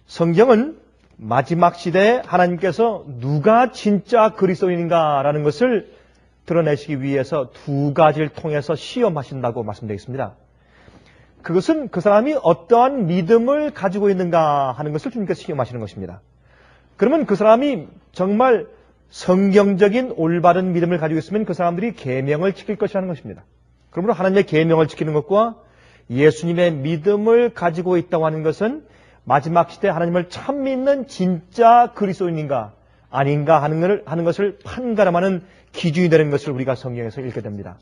성경은 마지막 시대에 하나님께서 누가 진짜 그리스도인인가라는 것을 드러내시기 위해서 두 가지를 통해서 시험하신다고 말씀되어 있습니다. 그것은 그 사람이 어떠한 믿음을 가지고 있는가 하는 것을 주님께서 시험하시는 것입니다. 그러면 그 사람이 정말 성경적인 올바른 믿음을 가지고 있으면 그 사람들이 계명을 지킬 것이라는 것입니다. 그러므로 하나님의 계명을 지키는 것과 예수님의 믿음을 가지고 있다고 하는 것은 마지막 시대에 하나님을 참 믿는 진짜 그리스도인인가 아닌가 하는 것을 판가름하는 기준이 되는 것을 우리가 성경에서 읽게 됩니다.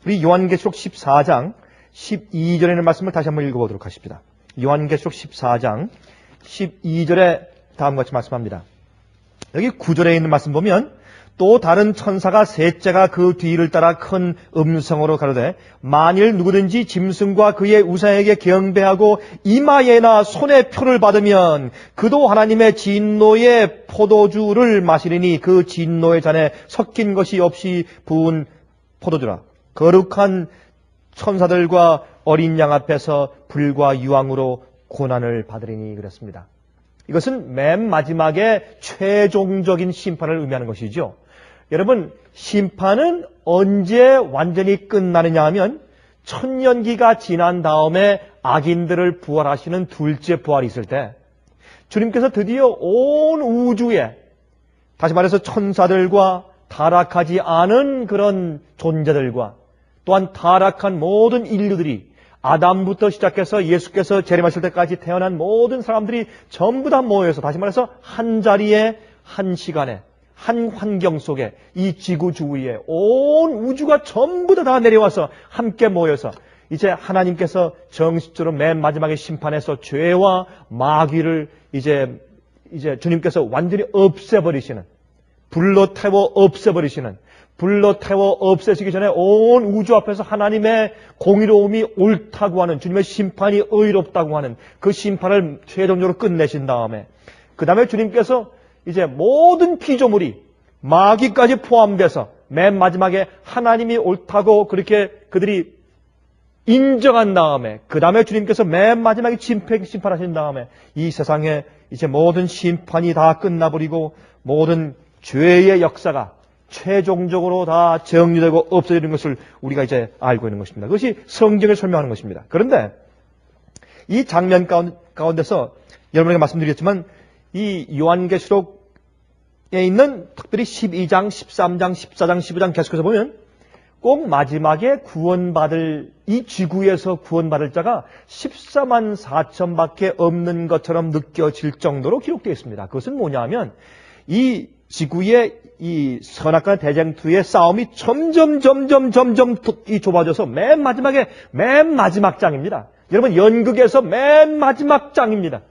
우리 요한계시록 14장 12절에 있는 말씀을 다시 한번 읽어보도록 하십니다. 요한계시록 14장 12절에 다음과 같이 말씀합니다. 여기 9절에 있는 말씀 보면 또 다른 천사가 셋째가 그 뒤를 따라 큰 음성으로 가로되 만일 누구든지 짐승과 그의 우상에게 경배하고 이마에나 손에 표를 받으면 그도 하나님의 진노의 포도주를 마시리니 그 진노의 잔에 섞인 것이 없이 부은 포도주라. 거룩한 천사들과 어린 양 앞에서 불과 유황으로 고난을 받으리니 그랬습니다. 이것은 맨 마지막에 최종적인 심판을 의미하는 것이죠. 여러분, 심판은 언제 완전히 끝나느냐 하면 천년기가 지난 다음에 악인들을 부활하시는 둘째 부활이 있을 때 주님께서 드디어 온 우주에, 다시 말해서 천사들과 타락하지 않은 그런 존재들과 또한 타락한 모든 인류들이 아담부터 시작해서 예수께서 재림하실 때까지 태어난 모든 사람들이 전부 다 모여서, 다시 말해서 한 자리에 한 시간에 한 환경 속에 이 지구 주위에 온 우주가 전부 다 내려와서 함께 모여서 이제 하나님께서 정식적으로 맨 마지막에 심판해서 죄와 마귀를 이제 주님께서 완전히 없애버리시는, 불로 태워 없애버리시는, 불로 태워 없애시기 전에 온 우주 앞에서 하나님의 공의로움이 옳다고 하는, 주님의 심판이 의롭다고 하는 그 심판을 최종적으로 끝내신 다음에 그 다음에 주님께서 이제 모든 피조물이 마귀까지 포함돼서 맨 마지막에 하나님이 옳다고 그렇게 그들이 인정한 다음에 그 다음에 주님께서 맨 마지막에 심판하신 다음에 이 세상에 이제 모든 심판이 다 끝나버리고 모든 죄의 역사가 최종적으로 다 정리되고 없어지는 것을 우리가 이제 알고 있는 것입니다. 그것이 성경을 설명하는 것입니다. 그런데 이 장면 가운데서 여러분에게 말씀드렸지만 이 요한계시록에 있는 특별히 12장, 13장, 14장, 15장 계속해서 보면 꼭 마지막에 구원받을, 이 지구에서 구원받을 자가 14만 4천밖에 없는 것처럼 느껴질 정도로 기록되어 있습니다. 그것은 뭐냐면 이 지구의 이 선악과 대쟁투의 싸움이 점점 좁아져서 맨 마지막 장입니다. 여러분, 연극에서 맨 마지막 장입니다.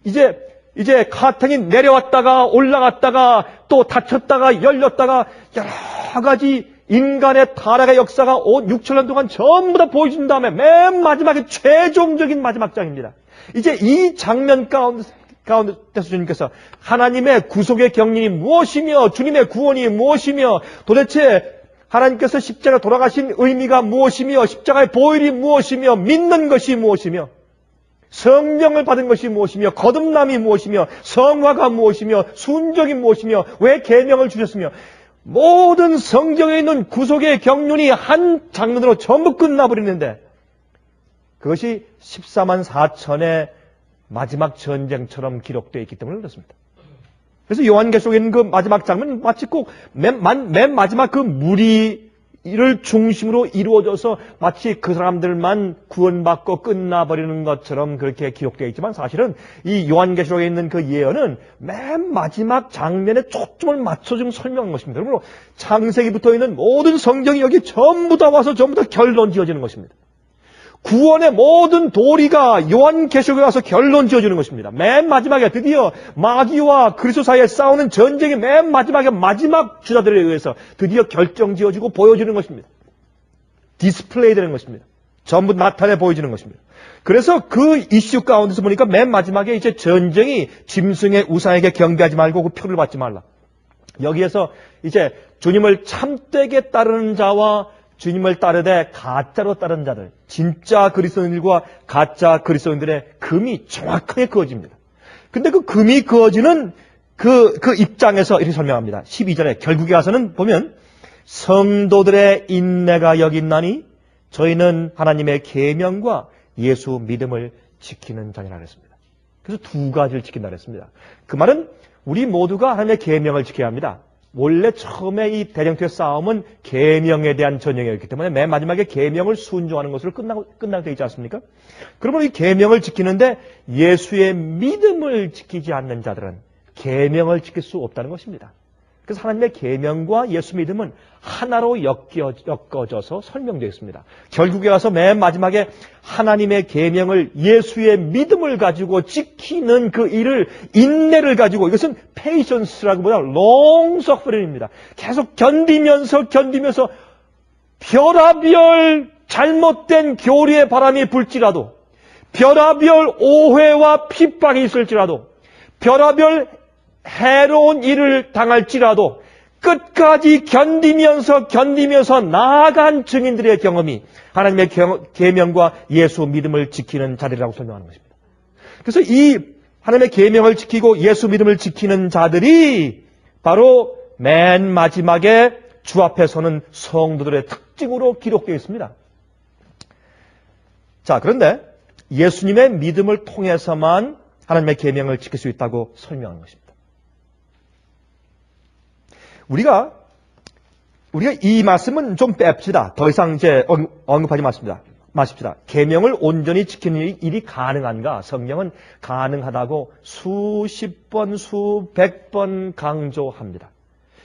이제 카텐이 내려왔다가 올라갔다가 또 닫혔다가 열렸다가 여러 가지 인간의 타락의 역사가 6천년 동안 전부 다 보여준 다음에 맨 마지막에 최종적인 마지막 장입니다. 이제 이 장면 가운데서 주님께서 하나님의 구속의 경륜이 무엇이며 주님의 구원이 무엇이며 도대체 하나님께서 십자가 돌아가신 의미가 무엇이며 십자가의 보혈이 무엇이며 믿는 것이 무엇이며 성령을 받은 것이 무엇이며 거듭남이 무엇이며 성화가 무엇이며 순종이 무엇이며 왜 계명을 주셨으며 모든 성경에 있는 구속의 경륜이 한 장면으로 전부 끝나버리는데 그것이 14만 4천의 마지막 전쟁처럼 기록되어 있기 때문에 그렇습니다. 그래서 요한계시록에 있는 그 마지막 장면 마치 꼭 맨 마지막 그 무리를 중심으로 이루어져서 마치 그 사람들만 구원받고 끝나버리는 것처럼 그렇게 기록되어 있지만 사실은 이 요한계시록에 있는 그 예언은 맨 마지막 장면에 초점을 맞춰 좀 설명한 것입니다. 그러므로 창세기부터 있는 모든 성경이 여기 전부 다 와서 전부 다 결론 지어지는 것입니다. 구원의 모든 도리가 요한계시록에 와서 결론 지어주는 것입니다. 맨 마지막에 드디어 마귀와 그리스도 사이에 싸우는 전쟁의 맨 마지막에 마지막 주자들에 의해서 드디어 결정 지어지고 보여지는 것입니다. 디스플레이 되는 것입니다. 전부 나타내 보여지는 것입니다. 그래서 그 이슈 가운데서 보니까 맨 마지막에 이제 전쟁이 짐승의 우상에게 경배하지 말고 그 표를 받지 말라. 여기에서 이제 주님을 참되게 따르는 자와 주님을 따르되 가짜로 따르는 자들, 진짜 그리스도인들과 가짜 그리스도인들의 금이 정확하게 그어집니다. 근데 그 금이 그어지는 그 입장에서 이렇게 설명합니다. 12절에 결국에 가서는 보면 성도들의 인내가 여기 있나니 저희는 하나님의 계명과 예수 믿음을 지키는 자니라 그랬습니다. 그래서 두 가지를 지킨다 그랬습니다. 그 말은 우리 모두가 하나님의 계명을 지켜야 합니다. 원래 처음에 이 대쟁투의 싸움은 계명에 대한 전쟁이었기 때문에 맨 마지막에 계명을 순종하는 것으로 끝나게 되어 있지 않습니까? 그러면 이 계명을 지키는데 예수의 믿음을 지키지 않는 자들은 계명을 지킬 수 없다는 것입니다. 그래서 하나님의 계명과 예수 믿음은 하나로 엮어져서 설명되어 있습니다. 결국에 가서 맨 마지막에 하나님의 계명을 예수의 믿음을 가지고 지키는 그 일을 인내를 가지고 이것은 patience라고 보다 long suffering입니다. 계속 견디면서 별하별 잘못된 교리의 바람이 불지라도 별하별 오해와 핍박이 있을지라도 별하별 해로운 일을 당할지라도 끝까지 견디면서 나아간 증인들의 경험이 하나님의 계명과 예수 믿음을 지키는 자들이라고 설명하는 것입니다. 그래서 이 하나님의 계명을 지키고 예수 믿음을 지키는 자들이 바로 맨 마지막에 주 앞에 서는 성도들의 특징으로 기록되어 있습니다. 자, 그런데 예수님의 믿음을 통해서만 하나님의 계명을 지킬 수 있다고 설명하는 것입니다. 우리가 이 말씀은 좀 뺍시다. 더 이상 이제 언급하지 마십시다. 계명을 온전히 지키는 일이 가능한가? 성경은 가능하다고 수십 번, 수백 번 강조합니다.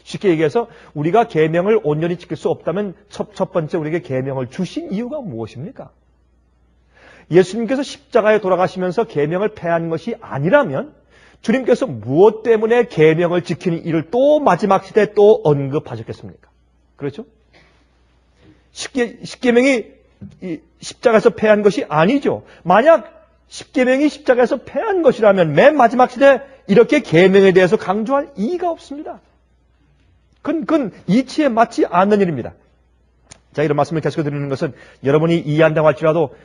쉽게 얘기해서 우리가 계명을 온전히 지킬 수 없다면 첫 번째 우리에게 계명을 주신 이유가 무엇입니까? 예수님께서 십자가에 돌아가시면서 계명을 폐한 것이 아니라면 주님께서 무엇 때문에 계명을 지키는 일을 또 마지막 시대에 또 언급하셨겠습니까? 그렇죠? 십계명이 십자가에서 폐한 것이 아니죠. 만약 십계명이 십자가에서 폐한 것이라면 맨 마지막 시대에 이렇게 계명에 대해서 강조할 이유가 없습니다. 그건 이치에 맞지 않는 일입니다. 자, 이런 말씀을 계속 드리는 것은 여러분이 이해한다고 할지라도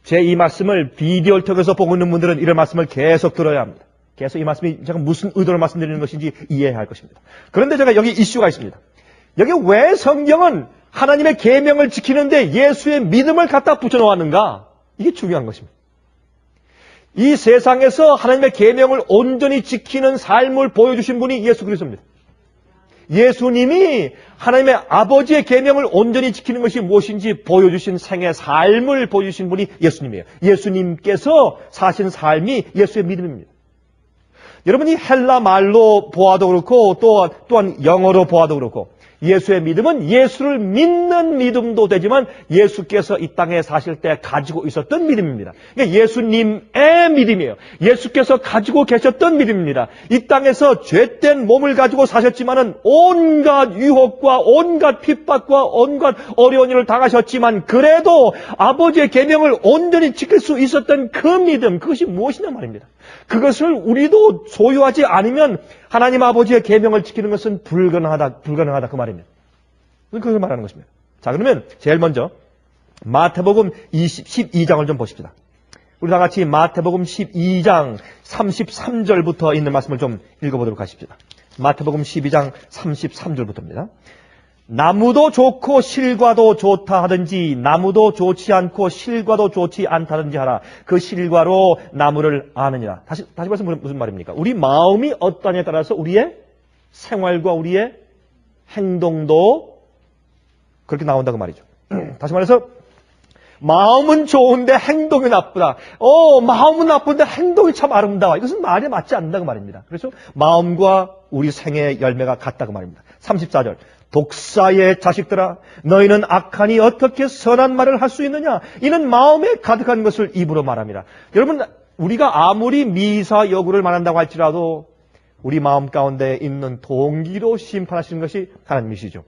제 이 말씀을 비디오를 통해서 보고 있는 분들은 이런 말씀을 계속 들어야 합니다. 계속 이 말씀이 제가 무슨 의도로 말씀드리는 것인지 이해해야 할 것입니다. 그런데 제가 여기 이슈가 있습니다. 여기 왜 성경은 하나님의 계명을 지키는데 예수의 믿음을 갖다 붙여놓았는가? 이게 중요한 것입니다. 이 세상에서 하나님의 계명을 온전히 지키는 삶을 보여주신 분이 예수 그리스도입니다. 예수님이 하나님의 아버지의 계명을 온전히 지키는 것이 무엇인지 보여주신 생의 삶을 보여주신 분이 예수님이에요. 예수님께서 사신 삶이 예수의 믿음입니다. 여러분이 헬라 말로 보아도 그렇고 또한 영어로 보아도 그렇고 예수의 믿음은 예수를 믿는 믿음도 되지만 예수께서 이 땅에 사실 때 가지고 있었던 믿음입니다. 그러니까 예수님의 믿음이에요. 예수께서 가지고 계셨던 믿음입니다. 이 땅에서 죄된 몸을 가지고 사셨지만은 온갖 유혹과 온갖 핍박과 온갖 어려운 일을 당하셨지만 그래도 아버지의 계명을 온전히 지킬 수 있었던 그 믿음, 그것이 무엇이냐 말입니다. 그것을 우리도 소유하지 않으면 하나님 아버지의 계명을 지키는 것은 불가능하다 그 말입니다. 그것을 말하는 것입니다. 자, 그러면 제일 먼저 마태복음 12장을 좀 보십시다. 우리 다 같이 마태복음 12장 33절부터 있는 말씀을 좀 읽어보도록 하십시다. 마태복음 12장 33절부터입니다. 나무도 좋고 실과도 좋다 하든지 나무도 좋지 않고 실과도 좋지 않다든지 하라. 그 실과로 나무를 아느니라. 다시 말해서 무슨 말입니까? 우리 마음이 어떠냐에 따라서 우리의 생활과 우리의 행동도 그렇게 나온다고 말이죠. 다시 말해서 마음은 좋은데 행동이 나쁘다. 마음은 나쁜데 행동이 참 아름다워. 이것은 말에 맞지 않는다고 말입니다. 그래서 마음과 우리 생의 열매가 같다고 말입니다. 34절. 독사의 자식들아 너희는 악하니 어떻게 선한 말을 할 수 있느냐. 이는 마음에 가득한 것을 입으로 말합니다. 여러분, 우리가 아무리 미사여구를 말한다고 할지라도 우리 마음 가운데 있는 동기로 심판하시는 것이 하나님이시죠.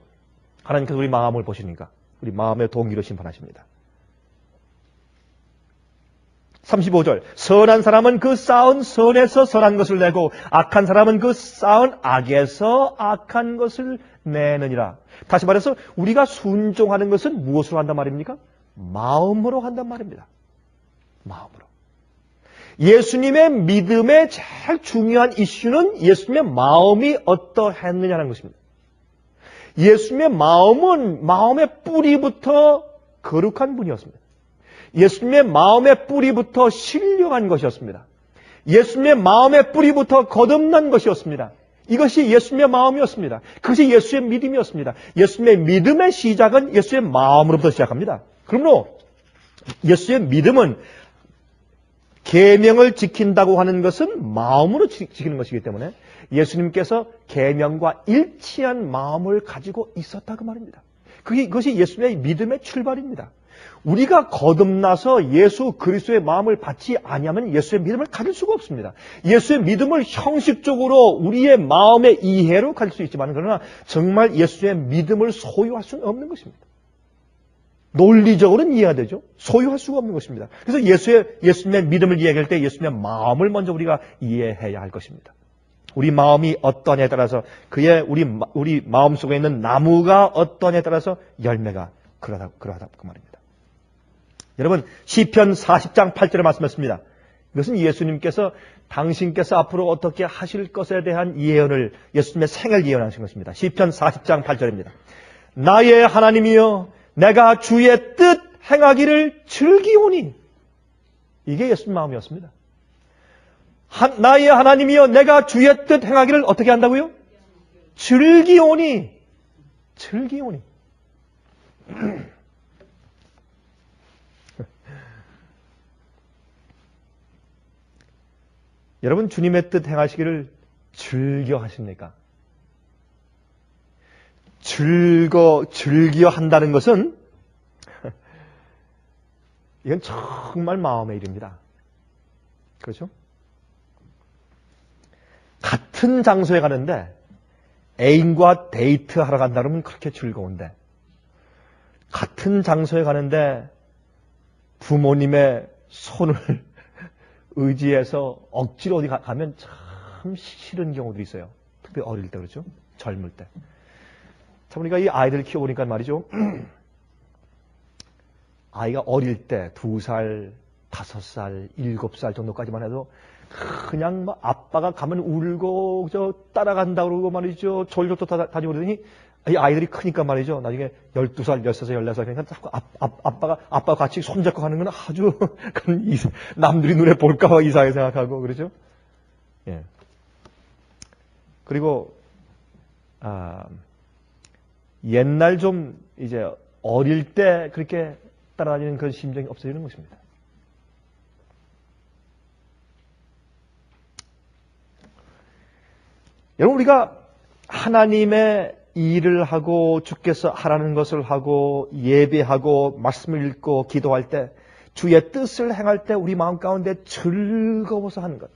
하나님께서 우리 마음을 보시니까 우리 마음의 동기로 심판하십니다. 35절. 선한 사람은 그 쌓은 선에서 선한 것을 내고 악한 사람은 그 쌓은 악에서 악한 것을 내느니라. 다시 말해서 우리가 순종하는 것은 무엇으로 한단 말입니까? 마음으로 한단 말입니다. 마음으로. 예수님의 믿음의 제일 중요한 이슈는 예수님의 마음이 어떠했느냐는 것입니다. 예수님의 마음은 마음의 뿌리부터 거룩한 분이었습니다. 예수님의 마음의 뿌리부터 신령한 것이었습니다. 예수님의 마음의 뿌리부터 거듭난 것이었습니다. 이것이 예수님의 마음이었습니다. 그것이 예수의 믿음이었습니다. 예수님의 믿음의 시작은 예수의 마음으로부터 시작합니다. 그러므로 예수의 믿음은 계명을 지킨다고 하는 것은 마음으로 지키는 것이기 때문에 예수님께서 계명과 일치한 마음을 가지고 있었다고 말입니다. 그것이 예수님의 믿음의 출발입니다. 우리가 거듭나서 예수 그리스도의 마음을 받지 아니하면 예수의 믿음을 가질 수가 없습니다. 예수의 믿음을 형식적으로 우리의 마음의 이해로 가질 수 있지만 그러나 정말 예수의 믿음을 소유할 수는 없는 것입니다. 논리적으로는 이해가 되죠. 소유할 수가 없는 것입니다. 그래서 예수님의 믿음을 이야기할 때 예수님의 마음을 먼저 우리가 이해해야 할 것입니다. 우리 마음이 어떠냐에 따라서 우리 마음 속에 있는 나무가 어떠냐에 따라서 열매가 그러다 그 말입니다. 여러분 시편 40장 8절에 말씀했습니다. 이것은 예수님께서 당신께서 앞으로 어떻게 하실 것에 대한 예언을 예수님의 생을 예언하신 것입니다. 시편 40장 8절입니다. 나의 하나님이여 내가 주의 뜻 행하기를 즐기오니. 이게 예수님 마음이었습니다. 나의 하나님이여 내가 주의 뜻 행하기를 어떻게 한다고요? 즐기오니. 즐기오니. 여러분 주님의 뜻 행하시기를 즐겨 하십니까? 즐겨 한다는 것은 이건 정말 마음의 일입니다. 그렇죠? 같은 장소에 가는데 애인과 데이트하러 간다 그러면 그렇게 즐거운데 같은 장소에 가는데 부모님의 손을 의지해서 억지로 어디 가면 참 싫은 경우도 있어요. 특히 어릴 때 그렇죠? 젊을 때. 참 우리가 이 아이들을 키워보니까 말이죠. 아이가 어릴 때 2살, 5살, 7살 정도까지만 해도 그냥 막 아빠가 가면 울고 따라간다 그러고 말이죠. 졸졸 다니고 그러더니 이 아이들이 크니까 말이죠. 나중에 12살, 13살, 14살 그러니까 자꾸 아빠가 같이 손잡고 가는 건 아주 남들이 눈에 볼까봐 이상하게 생각하고 그러죠. 예. 그리고 옛날 좀 이제 어릴 때 그렇게 따라다니는 그런 심정이 없어지는 것입니다. 여러분 우리가 하나님의 일을 하고 주께서 하라는 것을 하고 예배하고 말씀을 읽고 기도할 때 주의 뜻을 행할 때 우리 마음 가운데 즐거워서 하는 것.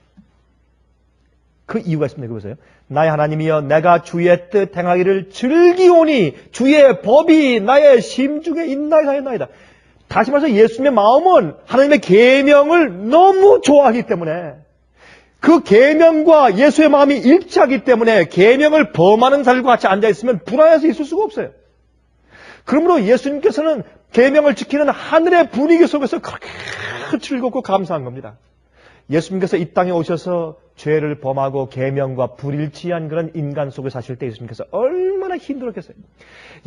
그 이유가 있습니다. 보세요. 나의 하나님이여 내가 주의 뜻 행하기를 즐기오니 주의 법이 나의 심중에 있나이다. 다시 말해서 예수님의 마음은 하나님의 계명을 너무 좋아하기 때문에 그 계명과 예수의 마음이 일치하기 때문에 계명을 범하는 사람과 같이 앉아있으면 불안해서 있을 수가 없어요. 그러므로 예수님께서는 계명을 지키는 하늘의 분위기 속에서 그렇게 즐겁고 감사한 겁니다. 예수님께서 이 땅에 오셔서 죄를 범하고 계명과 불일치한 그런 인간 속에 사실 때 예수님께서 얼마나 힘들었겠어요.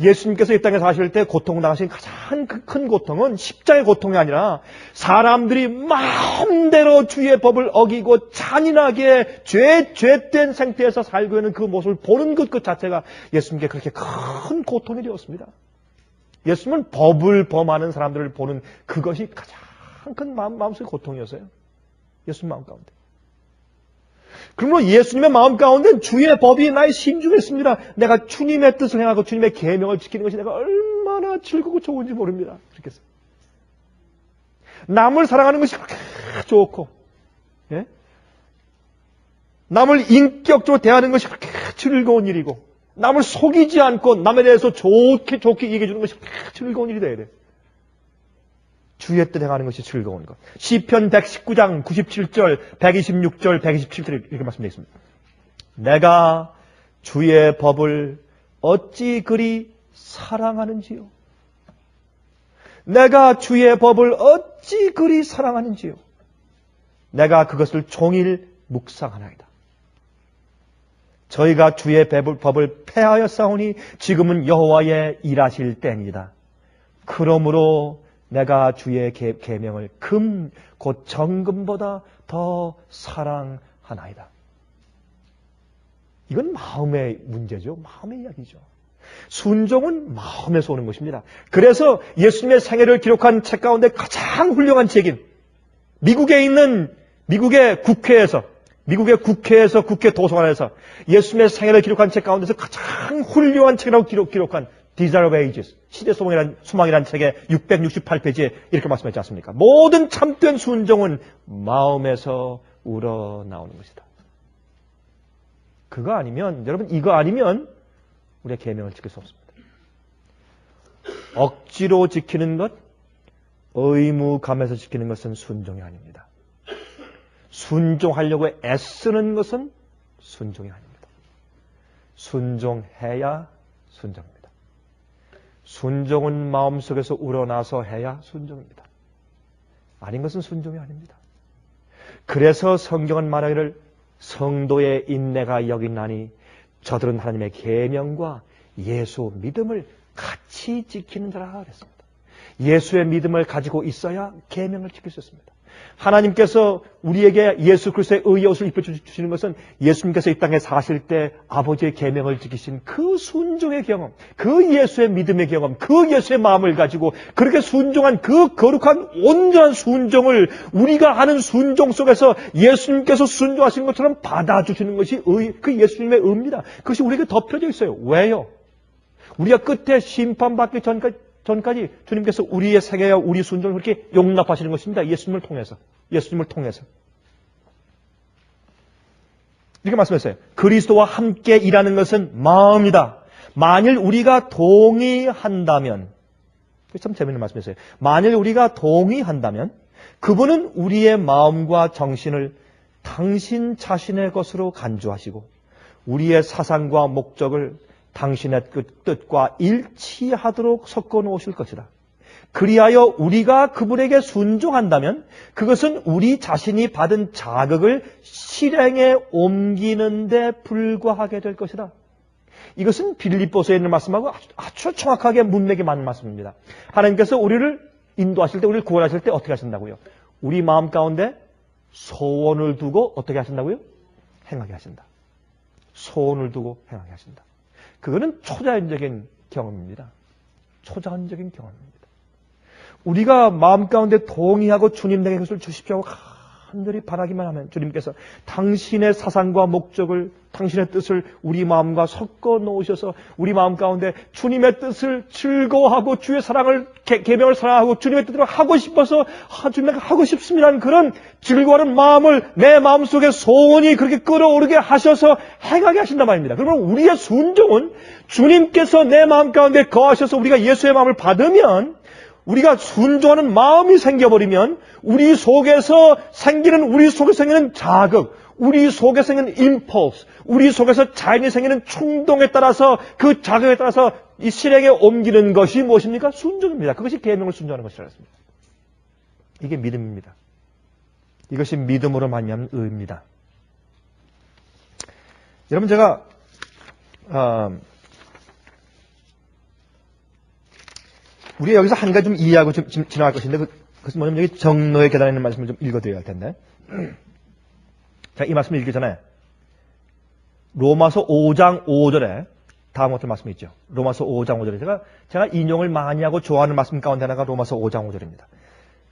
예수님께서 이 땅에 사실 때 고통당하신 가장 큰 고통은 십자가의 고통이 아니라 사람들이 마음대로 주의 법을 어기고 잔인하게 죄된 상태에서 살고 있는 그 모습을 보는 것 자체가 예수님께 그렇게 큰 고통이 되었습니다. 예수님은 법을 범하는 사람들을 보는 그것이 가장 큰 마음속의 고통이었어요. 예수님 마음 가운데. 그러므로 예수님의 마음 가운데 주의 법이 나의 심중에 있습니다. 내가 주님의 뜻을 행하고 주님의 계명을 지키는 것이 내가 얼마나 즐겁고 좋은지 모릅니다. 그렇게 해서 남을 사랑하는 것이 그렇게 좋고, 예? 남을 인격적으로 대하는 것이 그렇게 즐거운 일이고, 남을 속이지 않고 남에 대해서 좋게 얘기해 주는 것이 그렇게 즐거운 일이 돼야 돼. 주의 뜻 행하는 것이 즐거운 것. 시편 119장 97절, 126절, 127절 이렇게 말씀되어 있습니다. 내가 주의 법을 어찌 그리 사랑하는지요. 내가 주의 법을 어찌 그리 사랑하는지요. 내가 그것을 종일 묵상하나이다. 저희가 주의 법을 폐하여 싸우니 지금은 여호와의 일하실 때입니다. 그러므로 내가 주의 계명을 금 곧 정금보다 더 사랑하나이다. 이건 마음의 문제죠. 마음의 이야기죠. 순종은 마음에서 오는 것입니다. 그래서 예수님의 생애를 기록한 책 가운데 가장 훌륭한 책인 미국에 있는 미국의 국회 도서관에서 예수님의 생애를 기록한 책 가운데서 가장 훌륭한 책이라고 기록한 Desire of Ages, 시대 소망이라는 책의 668페이지에 이렇게 말씀하지 않습니까? 모든 참된 순종은 마음에서 우러나오는 것이다. 그거 아니면, 여러분, 이거 아니면 우리의 계명을 지킬 수 없습니다. 억지로 지키는 것, 의무감에서 지키는 것은 순종이 아닙니다. 순종하려고 애쓰는 것은 순종이 아닙니다. 순종해야 순종입니다. 순종은 마음속에서 우러나서 해야 순종입니다. 아닌 것은 순종이 아닙니다. 그래서 성경은 말하기를 성도의 인내가 여긴나니 저들은 하나님의 계명과 예수 믿음을 같이 지키는 자라 그랬습니다. 예수의 믿음을 가지고 있어야 계명을 지킬 수 있습니다. 하나님께서 우리에게 예수 그리스도의 의의 옷을 입혀주시는 것은 예수님께서 이 땅에 사실 때 아버지의 계명을 지키신 그 순종의 경험, 그 예수의 믿음의 경험, 그 예수의 마음을 가지고 그렇게 순종한 그 거룩한 온전한 순종을 우리가 하는 순종 속에서 예수님께서 순종하신 것처럼 받아주시는 것이 그 예수님의 의입니다. 그것이 우리에게 덮여져 있어요. 왜요? 우리가 끝에 심판받기 전까지 주님께서 우리의 생애와 우리 순종을 그렇게 용납하시는 것입니다. 예수님을 통해서. 이렇게 말씀했어요. 그리스도와 함께 일하는 것은 마음이다. 만일 우리가 동의한다면, 참 재미있는 말씀이었어요. 만일 우리가 동의한다면 그분은 우리의 마음과 정신을 당신 자신의 것으로 간주하시고 우리의 사상과 목적을 당신의 뜻과 일치하도록 섞어 놓으실 것이다. 그리하여 우리가 그분에게 순종한다면 그것은 우리 자신이 받은 자극을 실행에 옮기는 데 불과하게 될 것이다. 이것은 빌립보서에 있는 말씀하고 아주 정확하게 문맥이 맞는 말씀입니다. 하나님께서 우리를 인도하실 때, 우리를 구원하실 때 어떻게 하신다고요? 우리 마음 가운데 소원을 두고 어떻게 하신다고요? 행하게 하신다. 소원을 두고 행하게 하신다. 그거는 초자연적인 경험입니다. 초자연적인 경험입니다. 우리가 마음 가운데 동의하고 주님 내게 그것을 주십시오 하고 간절히 바라기만 하면 주님께서 당신의 사상과 목적을, 당신의 뜻을 우리 마음과 섞어 놓으셔서 우리 마음 가운데 주님의 뜻을 즐거워하고 주의 사랑을, 계명을 사랑하고 주님의 뜻대로 하고 싶어서 주님과 하고 싶습니다는 그런 즐거워하는 마음을 내 마음속에 소원이 그렇게 끌어오르게 하셔서 행하게 하신단 말입니다. 그러면 우리의 순종은 주님께서 내 마음 가운데 거하셔서 우리가 예수의 마음을 받으면 우리가 순종하는 마음이 생겨버리면 우리 속에서 생기는 자극, 우리 속에 생기는 impulse, 우리 속에서 자연히 생기는 충동에 따라서 그 자극에 따라서 이 실행에 옮기는 것이 무엇입니까? 순종입니다. 그것이 계명을 순종하는 것이라고 했습니다. 이게 믿음입니다. 이것이 믿음으로 말미암는 의입니다. 여러분 제가 우리가 여기서 한 가지 좀 이해하고 좀 지나갈 것인데, 그것은 뭐냐면 여기 정노의 계단에 있는 말씀을 좀 읽어드려야 할 텐데. 자, 이 말씀을 읽기 전에 로마서 5장 5절에 다음 같은 말씀이 있죠. 로마서 5장 5절에 제가 인용을 많이 하고 좋아하는 말씀 가운데 하나가 로마서 5장 5절입니다.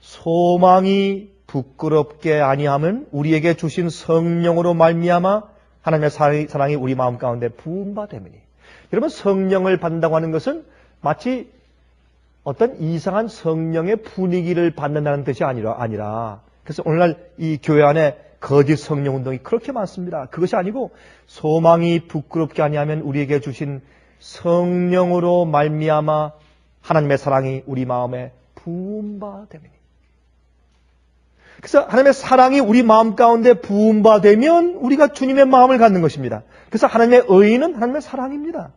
소망이 부끄럽게 아니함은 우리에게 주신 성령으로 말미암아 하나님의 사랑이 우리 마음 가운데 부음바 됨이니. 여러분, 성령을 받는다고 하는 것은 마치 어떤 이상한 성령의 분위기를 받는다는 뜻이 아니라 그래서 오늘날 이 교회 안에 거짓 성령 운동이 그렇게 많습니다. 그것이 아니고 소망이 부끄럽게 아니하면 우리에게 주신 성령으로 말미암아 하나님의 사랑이 우리 마음에 부음바 됨이니. 그래서 하나님의 사랑이 우리 마음 가운데 부음바 되면 우리가 주님의 마음을 갖는 것입니다. 그래서 하나님의 의는 하나님의 사랑입니다.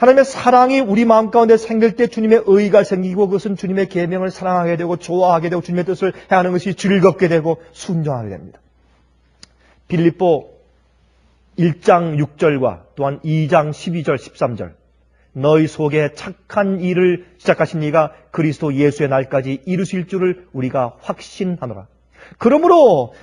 하나님의 사랑이 우리 마음 가운데 생길 때 주님의 의가 생기고 그것은 주님의 계명을 사랑하게 되고 좋아하게 되고 주님의 뜻을 행하는 것이 즐겁게 되고 순종하게 됩니다. 빌립보 1장 6절과 또한 2장 12절 13절 너희 속에 착한 일을 시작하신 이가 그리스도 예수의 날까지 이루실 줄을 우리가 확신하노라. 그러므로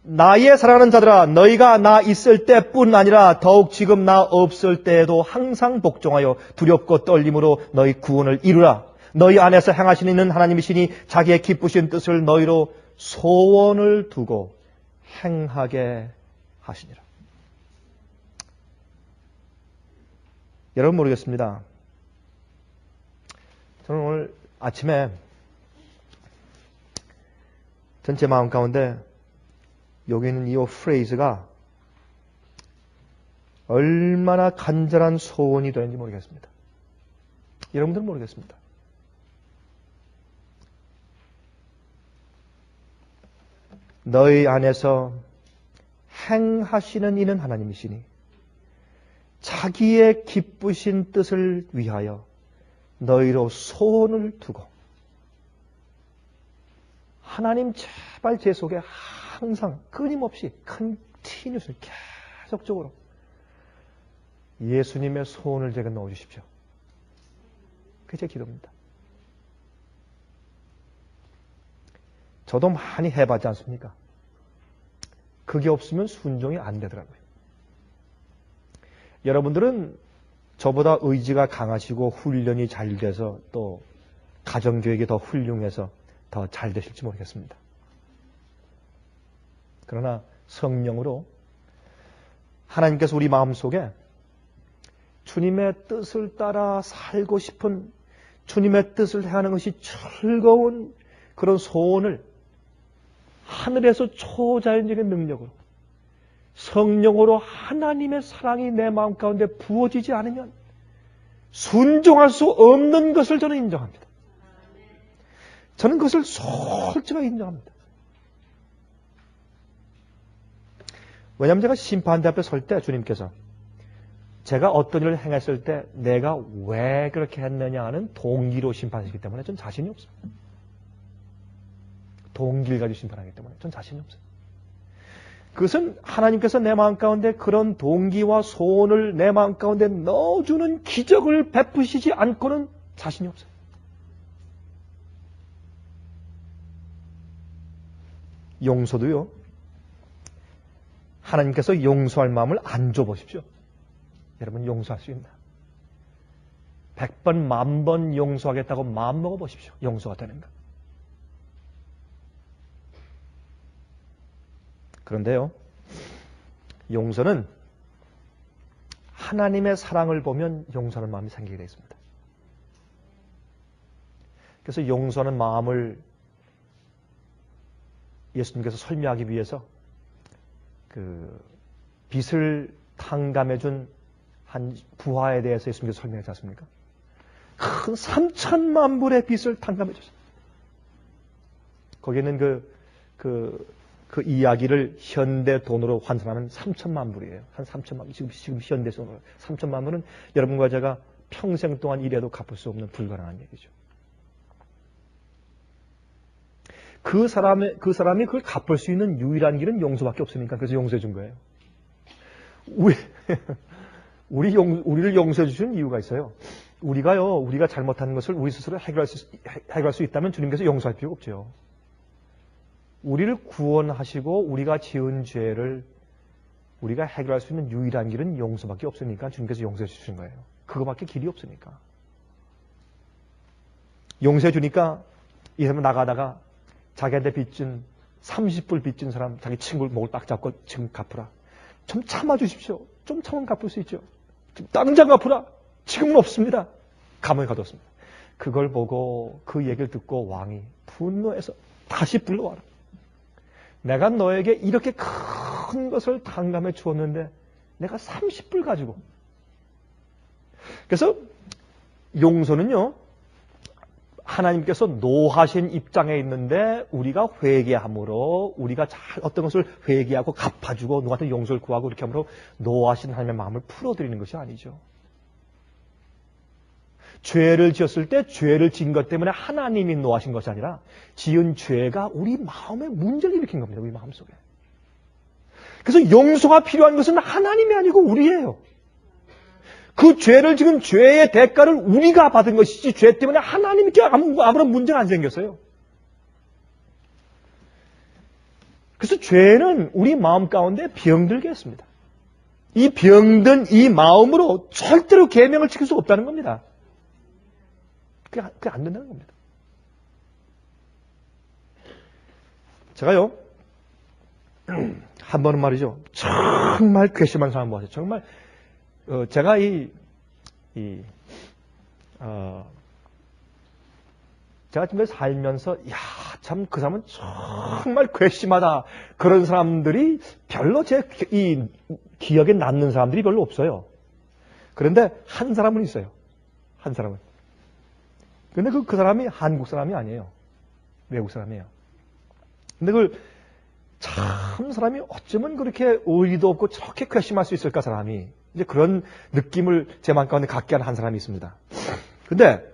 나의 사랑하는 자들아 너희가 나 있을 때뿐 아니라 더욱 지금 나 없을 때에도 항상 복종하여 두렵고 떨림으로 너희 구원을 이루라. 너희 안에서 행하시는 이는 하나님이시니 자기의 기쁘신 뜻을 너희로 소원을 두고 행하게 하시니라. 여러분 모르겠습니다. 저는 오늘 아침에 전체 마음 가운데 여기 있는 이 프레이즈가 얼마나 간절한 소원이 되는지 모르겠습니다. 여러분들은 모르겠습니다. 너희 안에서 행하시는 이는 하나님이시니 자기의 기쁘신 뜻을 위하여 너희로 소원을 두고 하나님 제발 제 속에 항상 끊임없이 컨티뉴스 계속적으로 예수님의 소원을 제가 넣어주십시오. 그게 제 기도입니다. 저도 많이 해봤지 않습니까? 그게 없으면 순종이 안 되더라고요. 여러분들은 저보다 의지가 강하시고 훈련이 잘 돼서 또 가정교육이 더 훌륭해서 더 잘 되실지 모르겠습니다. 그러나 성령으로 하나님께서 우리 마음속에 주님의 뜻을 따라 살고 싶은 주님의 뜻을 행하는 것이 즐거운 그런 소원을 하늘에서 초자연적인 능력으로 성령으로 하나님의 사랑이 내 마음 가운데 부어지지 않으면 순종할 수 없는 것을 저는 인정합니다. 저는 그것을 솔직하게 인정합니다. 왜냐하면 제가 심판대 앞에 설 때 주님께서 제가 어떤 일을 행했을 때 내가 왜 그렇게 했느냐 하는 동기로 심판하시기 때문에 전 자신이 없습니다. 동기를 가지고 심판하기 때문에 전 자신이 없어요. 그것은 하나님께서 내 마음 가운데 그런 동기와 소원을 내 마음 가운데 넣어주는 기적을 베푸시지 않고는 자신이 없어요. 용서도요. 하나님께서 용서할 마음을 안 줘보십시오. 여러분 용서할 수 있나? 100번, 10,000번 용서하겠다고 마음 먹어보십시오. 용서가 되는가? 그런데요. 용서는 하나님의 사랑을 보면 용서하는 마음이 생기게 되어 있습니다. 그래서 용서하는 마음을 예수님께서 설명하기 위해서 그 빚을 탕감해준 한 부하에 대해서 예수님께서 설명하지 않습니까? 큰 3,000만 불의 빚을 탕감해줬어요. 거기는 그 이야기를 현대 돈으로 환산하면 3,000만 불이에요. 한 3,000만 불. 지금 현대 돈으로 3,000만 불은 여러분과 제가 평생 동안 일해도 갚을 수 없는 불가능한 얘기죠. 그 사람이 그걸 갚을 수 있는 유일한 길은 용서밖에 없으니까 그래서 용서해 준 거예요. 우리를 용서해 주시는 이유가 있어요. 우리가 잘못한 것을 우리 스스로 해결할 수 있다면 주님께서 용서할 필요가 없죠. 우리를 구원하시고 우리가 지은 죄를 우리가 해결할 수 있는 유일한 길은 용서밖에 없으니까 주님께서 용서해 주신 거예요. 그거밖에 길이 없으니까. 용서해 주니까 이 사람은 나가다가 자기한테 빚진 30불 빚진 사람 자기 친구를 목을 딱 잡고 지금 갚으라. 좀 참아주십시오. 좀 참으면 갚을 수 있죠. 당장 갚으라. 지금은 없습니다. 감옥에 가뒀습니다. 그걸 보고 그 얘기를 듣고 왕이 분노해서 다시 불러와라. 내가 너에게 이렇게 큰 것을 탕감해 주었는데 내가 30불 가지고. 그래서 용서는요. 하나님께서 노하신 입장에 있는데 우리가 회개함으로 우리가 어떤 것을 회개하고 갚아주고 누구한테 용서를 구하고 이렇게 함으로 노하신 하나님의 마음을 풀어드리는 것이 아니죠. 죄를 지었을 때 죄를 지은 것 때문에 하나님이 노하신 것이 아니라 지은 죄가 우리 마음에 문제를 일으킨 겁니다. 우리 마음속에. 그래서 용서가 필요한 것은 하나님이 아니고 우리예요. 그 죄를 지은 죄의 대가를 우리가 받은 것이지 죄 때문에 하나님께 아무런 문제가 안 생겼어요. 그래서 죄는 우리 마음 가운데 병들게 했습니다. 이 병든 이 마음으로 절대로 계명을 지킬 수 없다는 겁니다. 그게 안 된다는 겁니다. 제가요, 한 번은 말이죠, 정말 괘씸한 사람 보았어요. 정말, 제가 제가 지금 살면서, 참 그 사람은 정말 괘씸하다. 그런 사람들이 별로 제 기억에 남는 사람들이 별로 없어요. 그런데 한 사람은 있어요. 한 사람은. 근데 그 사람이 한국 사람이 아니에요. 외국 사람이에요. 근데 참 사람이 어쩌면 그렇게 의리도 없고 저렇게 괘씸할 수 있을까, 사람이. 이제 그런 느낌을 제 마음 가운데 갖게 한 사람이 있습니다. 근데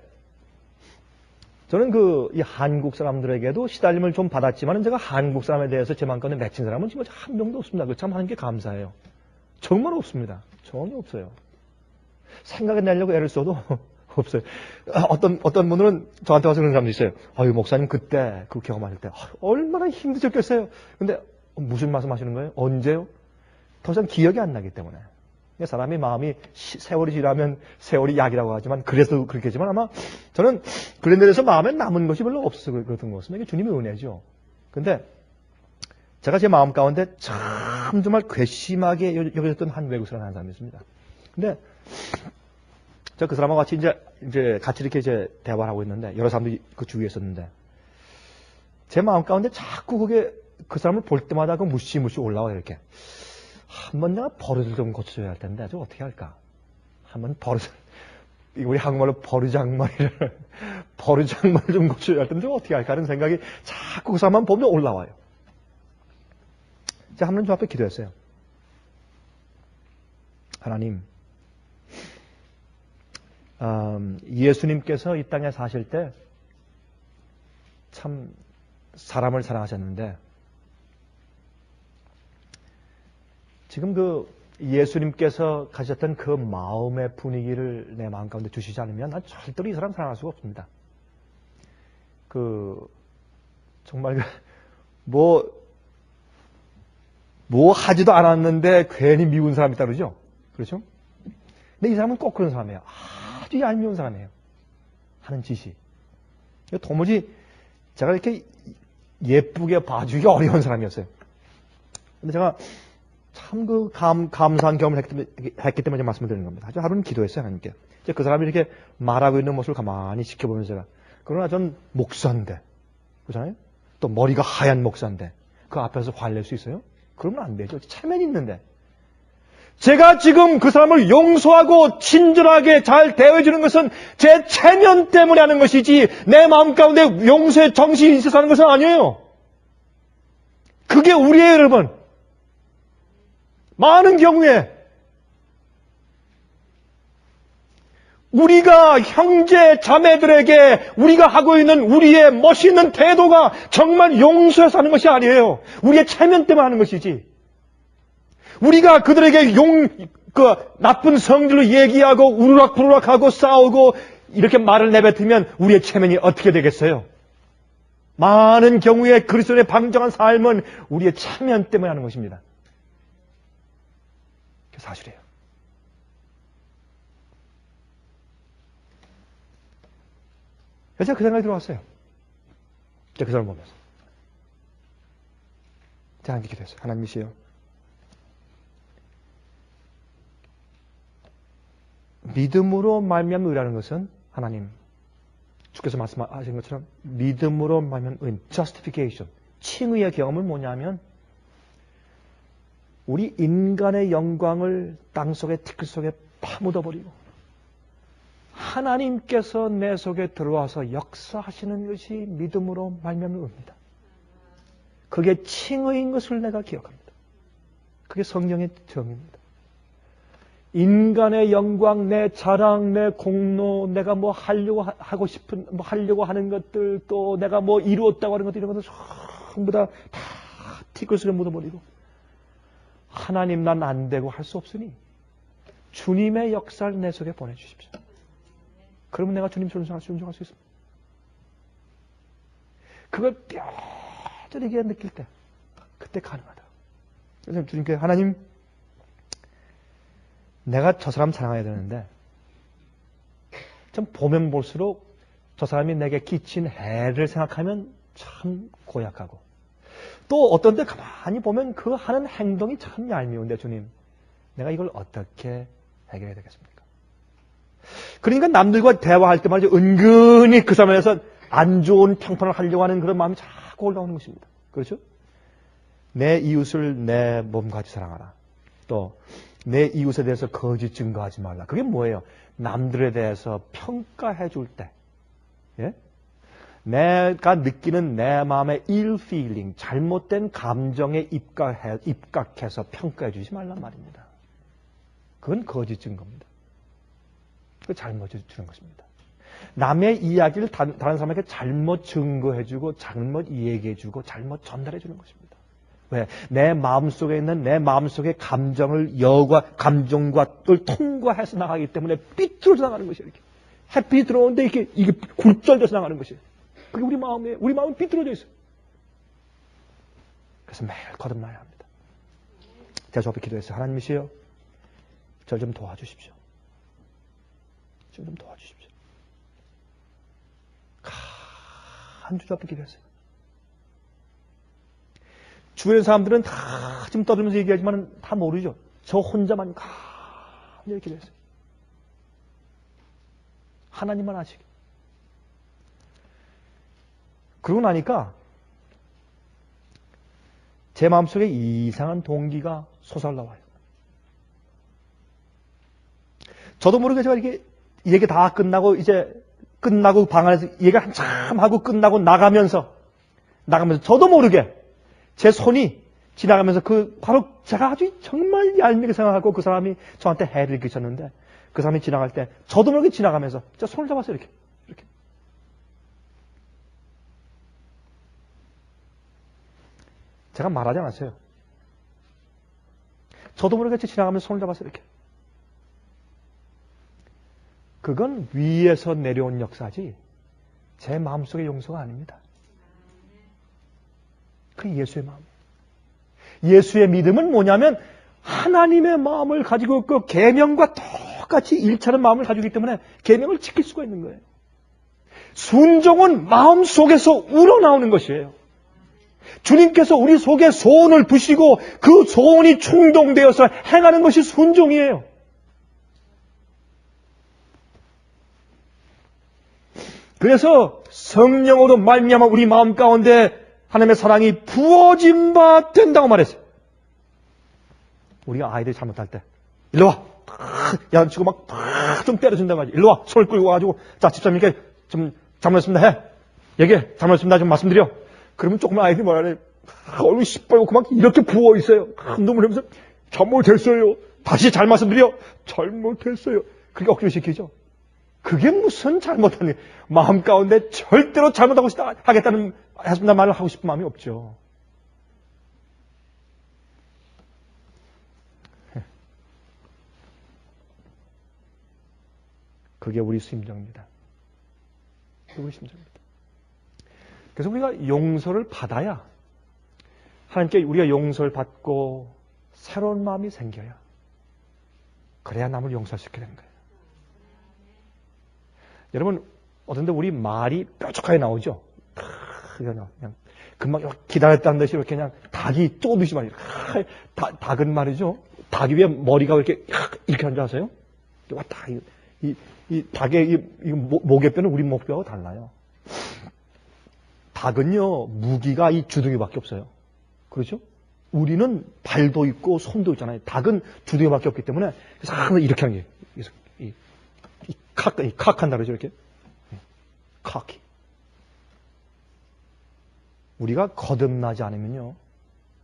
저는 이 한국 사람들에게도 시달림을 좀 받았지만 제가 한국 사람에 대해서 제 마음 가운데 맺힌 사람은 지금 한 명도 없습니다. 그 참 하는 게 감사해요. 정말 없습니다. 전혀 없어요. 생각해 내려고 애를 써도 없어요. 어떤 분들은 저한테 와서 그런 사람도 있어요. 아유, 목사님 그때 그 경험하실 때 얼마나 힘드셨겠어요. 근데 무슨 말씀 하시는 거예요? 언제요? 더 이상 기억이 안 나기 때문에. 사람의 마음이 세월이 지나면 세월이 약이라고 하지만 그래서 그렇겠지만 아마 저는 그런 데서 마음에 남은 것이 별로 없어서 그랬던 것 같습니다. 이게 주님의 은혜죠. 근데 제가 제 마음 가운데 참 정말 괘씸하게 여겨졌던 한 외국 사람 한 사람이 있습니다. 근데 제가 그 사람하고 같이 이제 같이 이렇게 대화를 하고 있는데 여러 사람들이 그 주위에 있었는데 제 마음 가운데 자꾸 그 사람을 볼 때마다 무시무시 올라와요. 이렇게. 한번 내가 버릇을 좀 고쳐줘야 할 텐데 저 어떻게 할까? 한번 우리 한국말로 버르장머리를 좀 고쳐줘야 할 텐데 저 어떻게 할까 하는 생각이 자꾸 그 사람만 보면 올라와요. 제가 하나님 주 앞에 기도했어요. 하나님, 예수님께서 이 땅에 사실 때 참 사람을 사랑하셨는데 지금 예수님께서 가졌던 그 마음의 분위기를 내 마음 가운데 주시지 않으면 난 절대로 이 사람 사랑할 수가 없습니다. 정말 뭐 하지도 않았는데 괜히 미운 사람이 있다 그러죠? 그렇죠? 근데 이 사람은 꼭 그런 사람이에요. 아주 얄미운 사람이에요. 하는 짓이. 도무지 제가 이렇게 예쁘게 봐주기 어려운 사람이었어요. 근데 제가 참 감사한 경험을 했기 때문에 말씀을 드리는 겁니다. 하루는 기도했어요, 하나님께. 그 사람이 이렇게 말하고 있는 모습을 가만히 지켜보면서 제가, 그러나 전 목사인데, 그렇잖아요? 또 머리가 하얀 목사인데, 그 앞에서 화를 낼 수 있어요? 그러면 안 되죠. 체면이 있는데. 제가 지금 그 사람을 용서하고 친절하게 잘 대해주는 것은 제 체면 때문에 하는 것이지, 내 마음 가운데 용서의 정신이 있어서 하는 것은 아니에요. 그게 우리예요, 여러분. 많은 경우에 우리가 형제 자매들에게 우리가 하고 있는 우리의 멋있는 태도가 정말 용서해서 하는 것이 아니에요. 우리의 체면 때문에 하는 것이지. 우리가 그들에게 나쁜 성질로 얘기하고 우르락부르락하고 싸우고 이렇게 말을 내뱉으면 우리의 체면이 어떻게 되겠어요? 많은 경우에 그리스도의 방정한 삶은 우리의 체면 때문에 하는 것입니다. 그게 사실이에요. 그래서 제가 그 생각이 들어왔어요. 제가 그 사람을 보면서. 제가 함께 기도했어요. 하나님이시여. 믿음으로 말미암는 의라는 것은 하나님, 주께서 말씀하신 것처럼 믿음으로 말미암는 의, justification, 칭의의 경험은 뭐냐면 우리 인간의 영광을 땅속에 티끌 속에 파묻어버리고 하나님께서 내 속에 들어와서 역사하시는 것이 믿음으로 말미암는 의입니다. 그게 칭의인 것을 내가 기억합니다. 그게 성령의 정의입니다. 인간의 영광, 내 자랑, 내 공로, 내가 뭐 하려고 하고 싶은, 뭐 하려고 하는 것들, 또 내가 뭐 이루었다고 하는 것들, 이런 것들 전부 다 티끌 속에 묻어버리고, 하나님 난 안 되고 할 수 없으니 주님의 역사를 내 속에 보내주십시오. 그러면 내가 주님 순종할 수 있습니다. 그걸 뼈저리게 느낄 때, 그때 가능하다. 그래서 주님께 하나님, 내가 저 사람 사랑해야 되는데 좀 보면 볼수록 저 사람이 내게 끼친 해를 생각하면 참 고약하고, 또 어떤 때 가만히 보면 그 하는 행동이 참 얄미운데 주님, 내가 이걸 어떻게 해결해야 되겠습니까? 그러니까 남들과 대화할 때 말이죠, 은근히 그 사람에 대해서 안 좋은 평판을 하려고 하는 그런 마음이 자꾸 올라오는 것입니다. 그렇죠? 내 이웃을 내 몸같이 사랑하라. 또 내 이웃에 대해서 거짓 증거하지 말라. 그게 뭐예요? 남들에 대해서 평가해 줄 때, 예? 내가 느끼는 내 마음의 ill feeling, 잘못된 감정에 입각해서 평가해 주지 말란 말입니다. 그건 거짓 증거입니다. 그 잘못 주는 것입니다. 남의 이야기를 다른 사람에게 잘못 증거해주고, 잘못 얘기해주고, 잘못 전달해주는 것입니다. 왜? 내 마음속에 있는 내 마음속의 감정을 감정을 통과해서 나가기 때문에 삐뚤어져 나가는 것이에요. 이렇게. 햇빛이 들어오는데 이게 굴절돼서 나가는 것이에요. 그게 우리 마음이에요. 우리 마음은 삐뚤어져 있어요. 그래서 매일 거듭나야 합니다. 제가 저 앞에 기도했어요. 하나님이시여, 저 좀 도와주십시오. 좀 도와주십시오. 한 주 앞에 기도했어요. 주변 사람들은 다 지금 떠들면서 얘기하지만 다 모르죠. 저 혼자만 이렇게 기도했어요. 하나님만 아시게. 그러고 나니까 제 마음속에 이상한 동기가 솟아올라와요. 저도 모르게 제가 이렇게 얘기 다 끝나고 방 안에서 얘기 한참 하고 끝나고 나가면서 저도 모르게 제 손이 지나가면서 바로 제가 아주 정말 얄밉게 생각하고 그 사람이 저한테 해를 끼쳤는데, 그 사람이 지나갈 때 저도 모르게 지나가면서 제가 손을 잡았어요. 이렇게. 제가 말하지 않았어요. 저도 모르게 지나가면서 손을 잡았어요. 이렇게. 그건 위에서 내려온 역사지 제 마음속의 용서가 아닙니다. 그게 예수의 마음이에요. 예수의 믿음은 뭐냐면 하나님의 마음을 가지고 그 계명과 똑같이 일치하는 마음을 가지고 있기 때문에 계명을 지킬 수가 있는 거예요. 순종은 마음속에서 우러나오는 것이에요. 주님께서 우리 속에 소원을 부시고 그 소원이 충동되어서 행하는 것이 순종이에요. 그래서 성령으로 말미암아 우리 마음 가운데 하나님의 사랑이 부어진 바 된다고 말했어요. 우리가 아이들이 잘못할 때 일로 와! 야치고 막 좀 때려준다고 하지. 일로 와! 손을 끌고 와가지고 자, 집사님께 좀 잘못했습니다 해. 얘기해. 잘못했습니다 좀 말씀드려. 그러면 조그만 아이들이 뭐라 해. 얼굴이 시뻘겋고 막 이렇게 부어있어요. 눈물 흘리면서 잘못했어요. 다시 잘 말씀드려. 잘못했어요. 그게 억지로 시키죠. 그게 무슨 잘못하는 마음 가운데 절대로 잘못하고 하겠다는 했습니다 말을 하고 싶은 마음이 없죠. 그게 우리 심정입니다. 그게 우리 심정입니다. 그래서 우리가 용서를 받아야, 하나님께 우리가 용서를 받고 새로운 마음이 생겨야, 그래야 남을 용서할 수 있게 되는 거예요. 여러분, 어떤데 우리 말이 뾰족하게 나오죠? 그냥 금방 기다렸다는 듯이 이렇게 그냥 닭이 쪼듯이 말이에요. 닭은 말이죠. 닭 위에 머리가 이렇게 앉아서요. 왔다. 이 닭의 목에뼈는 우리 목뼈하고 달라요. 닭은요, 무기가 이 주둥이밖에 없어요. 그렇죠? 우리는 발도 있고 손도 있잖아요. 닭은 주둥이밖에 없기 때문에 항상 이렇게 하는 게 칵 한다 그러죠, 이렇게. 카키. 우리가 거듭나지 않으면요,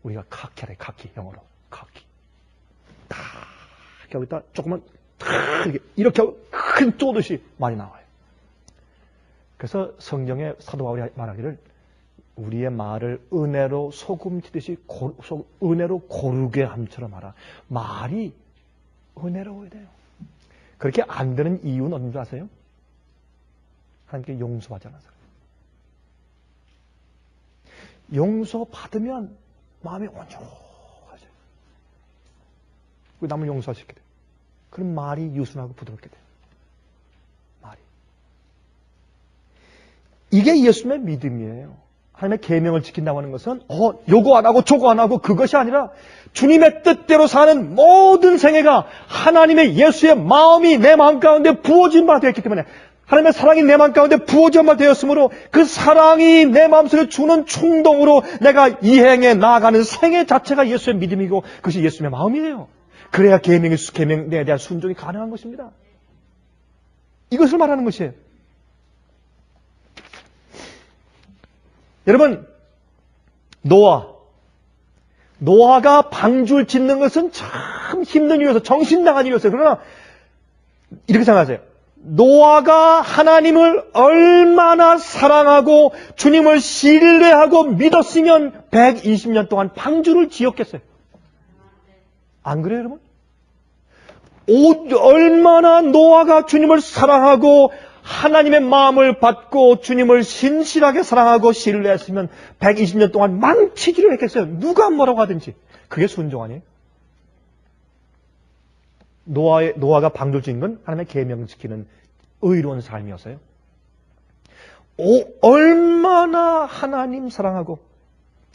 우리가 카키래, 카키, 영어로. 카키. 딱 이렇게 하고 있다 조금만 이렇게 하고 큰 쪼듯이 말이 나와요. 그래서 성경의 사도 바울이 말하기를 우리의 말을 은혜로 소금 치듯이 은혜로 고르게 함처럼 하라. 말이 은혜로워야 돼요. 그렇게 안 되는 이유는 어딘지 아세요? 하나님께 용서하지 않아서. 용서받으면 마음이 온전해져요. 남을 용서할 수 있게 돼요. 그럼 말이 유순하고 부드럽게 돼요. 말이. 이게 예수님의 믿음이에요. 하나님의 계명을 지킨다고 하는 것은 요거 안 하고 저거 안 하고 그것이 아니라 주님의 뜻대로 사는 모든 생애가 하나님의 예수의 마음이 내 마음 가운데 부어진 바 되었기 때문에 하나님의 사랑이 내 마음 가운데 부어진 바 되었으므로 그 사랑이 내 마음속에 주는 충동으로 내가 이행해 나아가는 생애 자체가 예수의 믿음이고 그것이 예수의 마음이에요. 그래야 계명에 대한 순종이 가능한 것입니다. 이것을 말하는 것이에요. 여러분, 노아가 방주를 짓는 것은 참 힘든 일이었어요. 정신나간 일이었어요. 그러나 이렇게 생각하세요. 노아가 하나님을 얼마나 사랑하고 주님을 신뢰하고 믿었으면 120년 동안 방주를 지었겠어요. 안 그래요, 여러분? 얼마나 노아가 주님을 사랑하고 하나님의 마음을 받고 주님을 신실하게 사랑하고 신뢰했으면 120년 동안 망치기를 했겠어요. 누가 뭐라고 하든지. 그게 순종 아니에요? 노아가 방주를 지은 건 하나님의 계명을 지키는 의로운 삶이었어요. 얼마나 하나님 사랑하고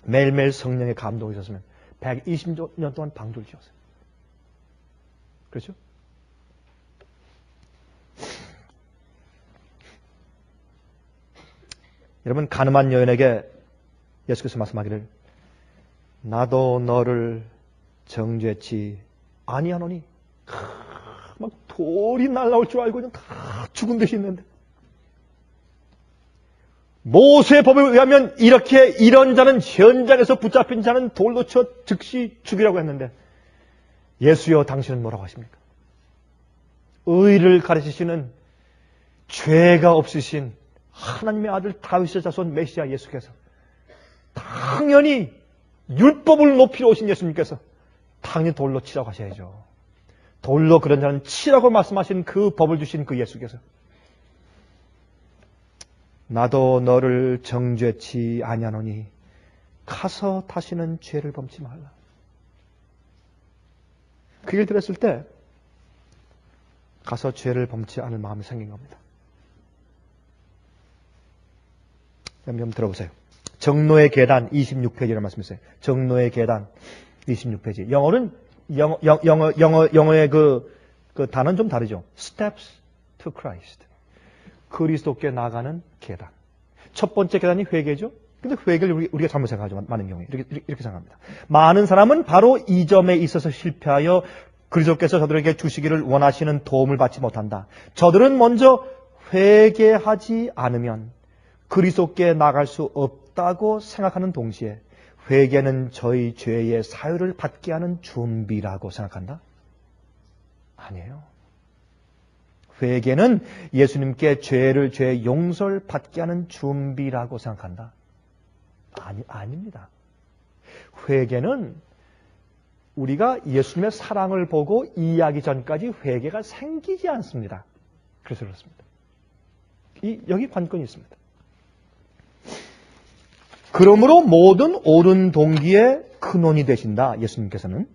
매일매일 성령의 감동이 있었으면 120년 동안 방주를 지었어요. 그렇죠? 여러분, 가늠한 여인에게 예수께서 말씀하기를 나도 너를 정죄치 아니하노니 막 돌이 날라올 줄 알고 그냥 다 죽은 듯이 있는데 모세의 법에 의하면 이렇게 이런 자는 현장에서 붙잡힌 자는 돌로 쳐 즉시 죽이라고 했는데 예수여 당신은 뭐라고 하십니까? 의를 가르치시는 죄가 없으신 하나님의 아들 다윗의 자손 메시아 예수께서 당연히 율법을 높이러 오신 예수님께서 당연히 돌로 치라고 하셔야죠. 돌로 그런 자는 치라고 말씀하신 그 법을 주신 그 예수께서 나도 너를 정죄치 아니하노니 가서 다시는 죄를 범치 말라. 그 얘기를 들었을 때 가서 죄를 범치 않을 마음이 생긴 겁니다. 한번 들어보세요. 정노의 계단 26페이지라는 말씀이 있어요. 정노의 계단 26페이지. 영어의 그 단어는 좀 다르죠. Steps to Christ. 그리스도께 나가는 계단. 첫 번째 계단이 회개죠. 근데 회개를 우리가 잘못 생각하죠. 많은 경우에. 이렇게 생각합니다. 많은 사람은 바로 이 점에 있어서 실패하여 그리스도께서 저들에게 주시기를 원하시는 도움을 받지 못한다. 저들은 먼저 회개하지 않으면 그리스도께 나갈 수 없다고 생각하는 동시에 회개는 저희 죄의 사유를 받게 하는 준비라고 생각한다? 아니에요. 회개는 예수님께 죄의 용서를 받게 하는 준비라고 생각한다? 아닙니다. 회개는 우리가 예수님의 사랑을 보고 이해하기 전까지 회개가 생기지 않습니다. 그래서 그렇습니다. 여기 관건이 있습니다. 그러므로 모든 옳은 동기의 근원이 되신다. 예수님께서는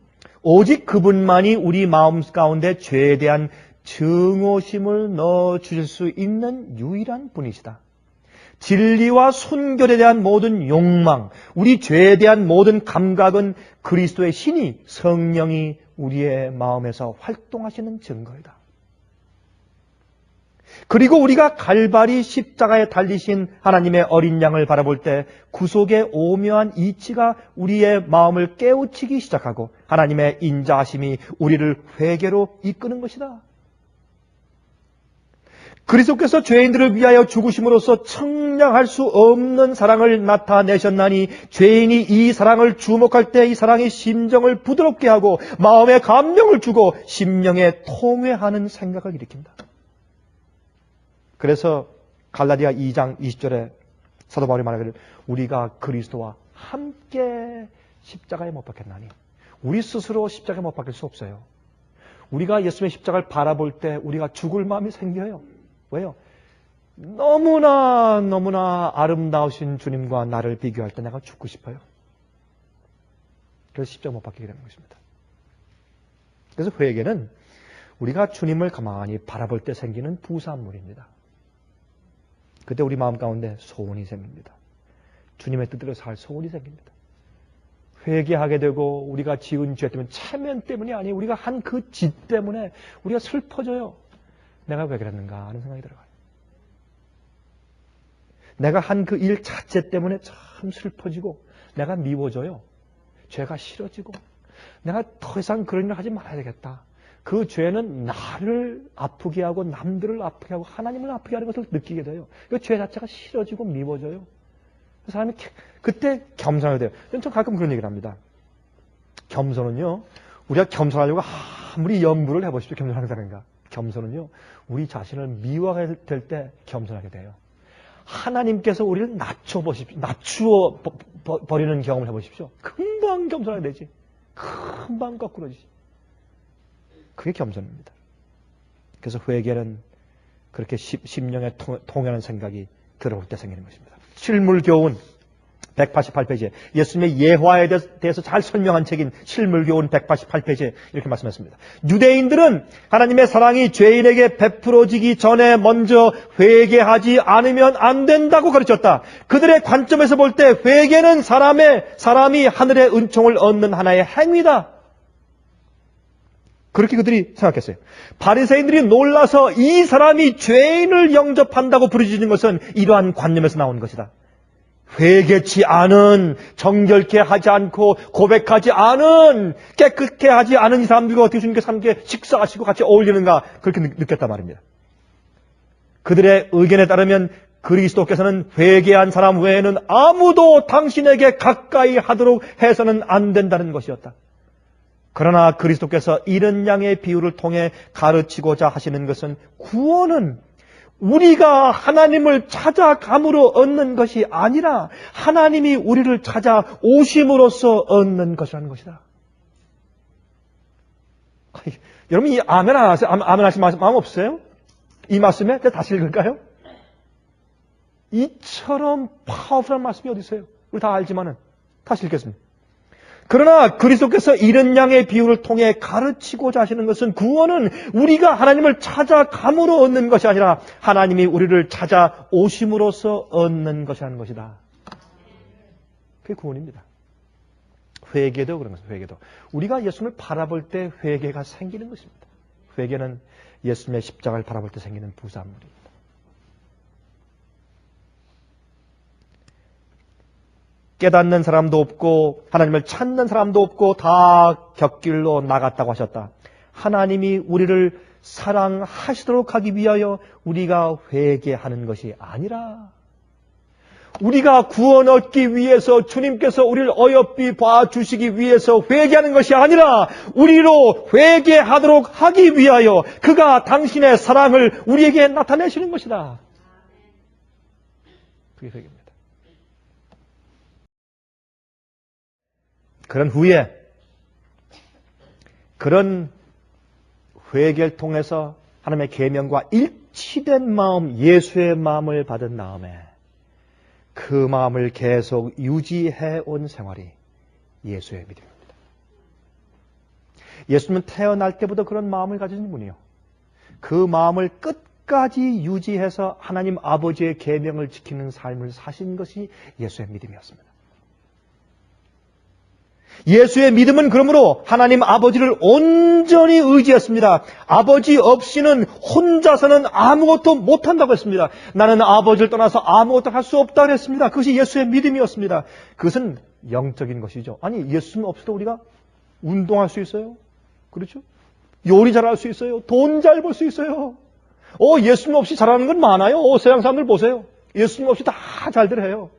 오직 그분만이 우리 마음 가운데 죄에 대한 증오심을 넣어주실 수 있는 유일한 분이시다. 진리와 순결에 대한 모든 욕망, 우리 죄에 대한 모든 감각은 그리스도의 신이 성령이 우리의 마음에서 활동하시는 증거이다. 그리고 우리가 갈바리 십자가에 달리신 하나님의 어린 양을 바라볼 때 구속의 오묘한 이치가 우리의 마음을 깨우치기 시작하고 하나님의 인자하심이 우리를 회개로 이끄는 것이다. 그리스도께서 죄인들을 위하여 죽으심으로써 측량할 수 없는 사랑을 나타내셨나니 죄인이 이 사랑을 주목할 때 이 사랑이 심정을 부드럽게 하고 마음에 감명을 주고 심령에 통회하는 생각을 일으킨다. 그래서 갈라디아 2장 20절에 사도 바울이 말하기를 우리가 그리스도와 함께 십자가에 못 박혔나니 우리 스스로 십자가에 못 박힐 수 없어요. 우리가 예수님의 십자가를 바라볼 때 우리가 죽을 마음이 생겨요. 왜요? 너무나 아름다우신 주님과 나를 비교할 때 내가 죽고 싶어요. 그래서 십자가 못 박히게 되는 것입니다. 그래서 회개는 우리가 주님을 가만히 바라볼 때 생기는 부산물입니다. 그때 우리 마음 가운데 소원이 생깁니다. 주님의 뜻대로 살 소원이 생깁니다. 회개하게 되고 우리가 지은 죄 때문에 체면 때문이 아니에요. 우리가 한 그 짓 때문에 우리가 슬퍼져요. 내가 왜 그랬는가 하는 생각이 들어가요. 내가 한 그 일 자체 때문에 참 슬퍼지고 내가 미워져요. 죄가 싫어지고 내가 더 이상 그런 일을 하지 말아야 되겠다. 그 죄는 나를 아프게 하고 남들을 아프게 하고 하나님을 아프게 하는 것을 느끼게 돼요. 그 죄 자체가 싫어지고 미워져요. 그 사람이 그때 겸손하게 돼요. 전 가끔 그런 얘기를 합니다. 겸손은요, 우리가 겸손하려고 아무리 연구를 해보십시오. 겸손하는 사람인가. 겸손은요, 우리 자신을 미워하게 될 때 겸손하게 돼요. 하나님께서 우리를 낮추어 버리는 경험을 해보십시오. 금방 겸손하게 되지. 금방 거꾸러지지. 그게 겸손입니다. 그래서 회개는 그렇게 심령에 통하는 생각이 들어올 때 생기는 것입니다. 실물교훈 188페이지에 예수님의 예화에 대해서 잘 설명한 책인 실물교훈 188페이지에 이렇게 말씀했습니다. 유대인들은 하나님의 사랑이 죄인에게 베풀어지기 전에 먼저 회개하지 않으면 안 된다고 가르쳤다. 그들의 관점에서 볼 때 회개는 사람이 하늘의 은총을 얻는 하나의 행위다. 그렇게 그들이 생각했어요. 바리새인들이 놀라서 이 사람이 죄인을 영접한다고 부르짖는 것은 이러한 관념에서 나온 것이다. 회개치 않은, 정결케 하지 않고 고백하지 않은, 깨끗게 하지 않은 이 사람들과 어떻게 주님께서 함께 식사하시고 같이 어울리는가 그렇게 느꼈단 말입니다. 그들의 의견에 따르면 그리스도께서는 회개한 사람 외에는 아무도 당신에게 가까이 하도록 해서는 안 된다는 것이었다. 그러나 그리스도께서 이런 양의 비유를 통해 가르치고자 하시는 것은 구원은 우리가 하나님을 찾아감으로 얻는 것이 아니라 하나님이 우리를 찾아오심으로써 얻는 것이라는 것이다. 여러분 이 아멘 안 하세요? 아멘 하실 마음 없어요? 이 말씀에 다시 읽을까요? 이처럼 파워풀한 말씀이 어디 있어요? 우리 다 알지만은 다시 읽겠습니다. 그러나 그리스도께서 이런 양의 비유를 통해 가르치고자 하시는 것은 구원은 우리가 하나님을 찾아감으로 얻는 것이 아니라 하나님이 우리를 찾아오심으로써 얻는 것이라는 것이다. 그게 구원입니다. 회개도 그런 것입니다. 회개도. 우리가 예수님을 바라볼 때 회개가 생기는 것입니다. 회개는 예수님의 십자가를 바라볼 때 생기는 부산물입니다. 깨닫는 사람도 없고 하나님을 찾는 사람도 없고 다 곁길로 나갔다고 하셨다. 하나님이 우리를 사랑하시도록 하기 위하여 우리가 회개하는 것이 아니라 우리가 구원 얻기 위해서 주님께서 우리를 어여삐 봐주시기 위해서 회개하는 것이 아니라 우리로 회개하도록 하기 위하여 그가 당신의 사랑을 우리에게 나타내시는 것이다. 그게 회개입니다. 그런 후에 그런 회개를 통해서 하나님의 계명과 일치된 마음, 예수의 마음을 받은 다음에 그 마음을 계속 유지해 온 생활이 예수의 믿음입니다. 예수님은 태어날 때부터 그런 마음을 가진 분이요. 그 마음을 끝까지 유지해서 하나님 아버지의 계명을 지키는 삶을 사신 것이 예수의 믿음이었습니다. 예수의 믿음은 그러므로 하나님 아버지를 온전히 의지했습니다. 아버지 없이는 혼자서는 아무것도 못한다고 했습니다. 나는 아버지를 떠나서 아무것도 할 수 없다고 했습니다. 그것이 예수의 믿음이었습니다. 그것은 영적인 것이죠. 아니 예수님 없이도 우리가 운동할 수 있어요. 그렇죠? 요리 잘할 수 있어요. 돈 잘 벌 수 있어요. 예수님 없이 잘하는 건 많아요. 세상 사람들 보세요. 예수님 없이 다 잘들 해요.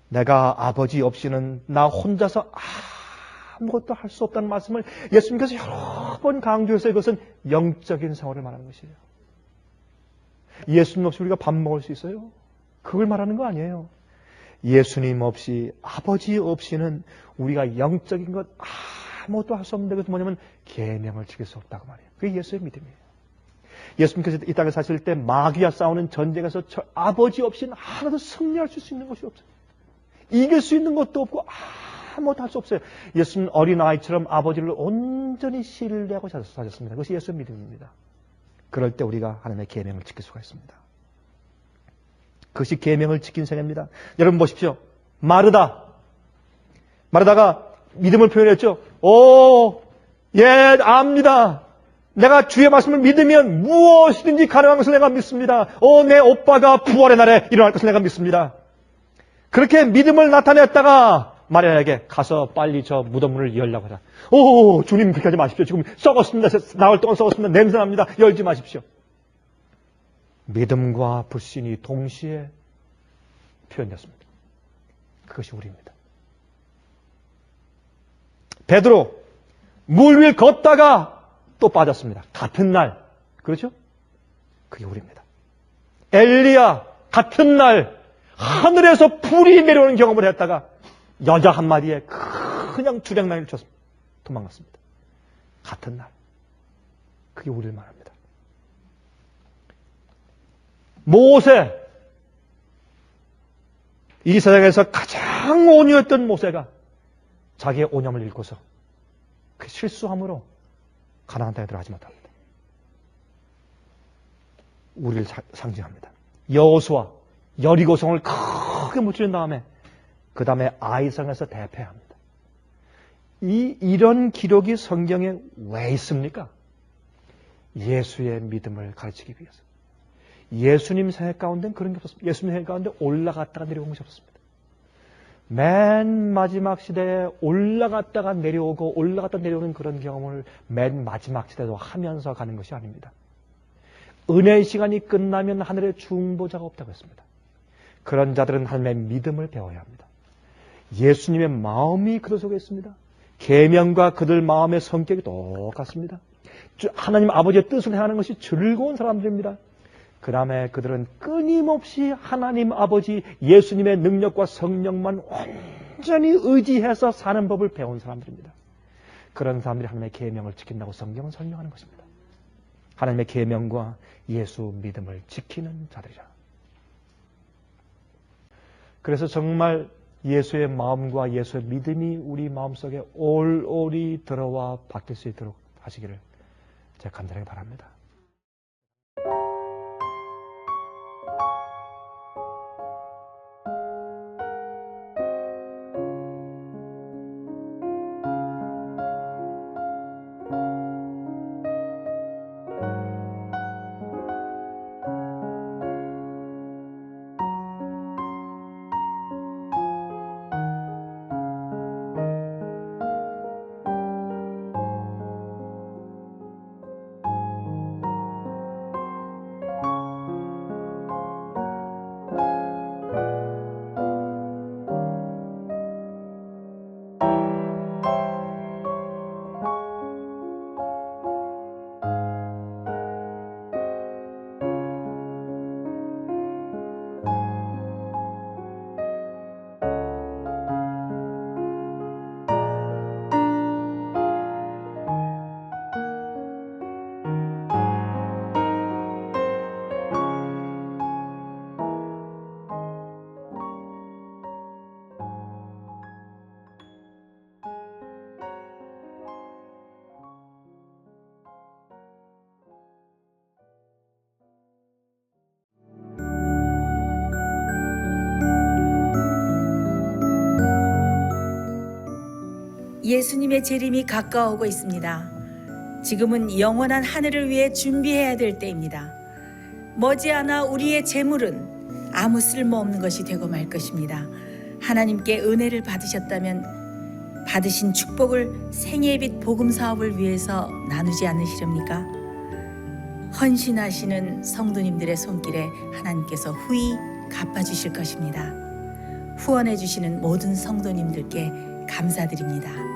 내가 아버지 없이는 나 혼자서 아무것도 할 수 없다는 말씀을 예수님께서 여러 번 강조해서 이것은 영적인 생활을 말하는 것이에요. 예수님 없이 우리가 밥 먹을 수 있어요? 그걸 말하는 거 아니에요. 예수님 없이, 아버지 없이는 우리가 영적인 것 아무것도 할 수 없는데 그것은 뭐냐면 계명을 지킬 수 없다고 말이에요. 그게 예수의 믿음이에요. 예수님께서 이 땅에 사실 때 마귀와 싸우는 전쟁에서 아버지 없이는 하나도 승리할 수 있는 것이 없어요. 이길 수 있는 것도 없고 아무것도 할 수 없어요. 예수님은 어린아이처럼 아버지를 온전히 신뢰하고 사셨습니다. 그것이 예수의 믿음입니다. 그럴 때 우리가 하나님의 계명을 지킬 수가 있습니다. 그것이 계명을 지킨 생애입니다. 여러분 보십시오. 마르다가 믿음을 표현했죠. 예, 압니다. 내가 주의 말씀을 믿으면 무엇이든지 가능한 것을 내가 믿습니다. 내 오빠가 부활의 날에 일어날 것을 내가 믿습니다. 그렇게 믿음을 나타냈다가 마리아에게 가서 빨리 저 무덤문을 열라고 하자. 주님 그렇게 하지 마십시오. 지금 썩었습니다. 나흘 동안 썩었습니다. 냄새납니다. 열지 마십시오. 믿음과 불신이 동시에 표현됐습니다. 그것이 우리입니다. 베드로 물 위를 걷다가 또 빠졌습니다. 같은 날. 그렇죠? 그게 우리입니다. 엘리야 같은 날 하늘에서 불이 내려오는 경험을 했다가 여자 한마디에 그냥 주량나기를 쳤습니다. 도망갔습니다. 같은 날. 그게 우리를 말합니다. 모세. 이 세상에서 가장 온유했던 모세가 자기의 오념을 잃고서 그 실수함으로 가나안 땅에 들어가지 못합니다. 우리를 상징합니다. 여호수아 여리고성을 크게 무찌른 다음에 그 다음에 아이성에서 대패합니다. 이런 기록이 성경에 왜 있습니까? 예수의 믿음을 가르치기 위해서. 예수님 생애 가운데는 그런 게 없었습니다. 예수님 생애 가운데 올라갔다가 내려온 것이 없었습니다. 맨 마지막 시대에 올라갔다가 내려오고 올라갔다 내려오는 그런 경험을 맨 마지막 시대도 하면서 가는 것이 아닙니다. 은혜의 시간이 끝나면 하늘에 중보자가 없다고 했습니다. 그런 자들은 하나님의 믿음을 배워야 합니다. 예수님의 마음이 그들 속에 있습니다. 계명과 그들 마음의 성격이 똑같습니다. 하나님 아버지의 뜻을 행하는 것이 즐거운 사람들입니다. 그 다음에 그들은 끊임없이 하나님 아버지 예수님의 능력과 성령만 온전히 의지해서 사는 법을 배운 사람들입니다. 그런 사람들이 하나님의 계명을 지킨다고 성경은 설명하는 것입니다. 하나님의 계명과 예수 믿음을 지키는 자들이라. 그래서 정말 예수의 마음과 예수의 믿음이 우리 마음속에 올올이 들어와 바뀔 수 있도록 하시기를 제가 간절하게 바랍니다. 예수님의 재림이 가까워오고 있습니다. 지금은 영원한 하늘을 위해 준비해야 될 때입니다. 머지않아 우리의 재물은 아무 쓸모없는 것이 되고 말 것입니다. 하나님께 은혜를 받으셨다면 받으신 축복을 생애의 빛 복음 사업을 위해서 나누지 않으시렵니까? 헌신하시는 성도님들의 손길에 하나님께서 후히 갚아주실 것입니다. 후원해 주시는 모든 성도님들께 감사드립니다.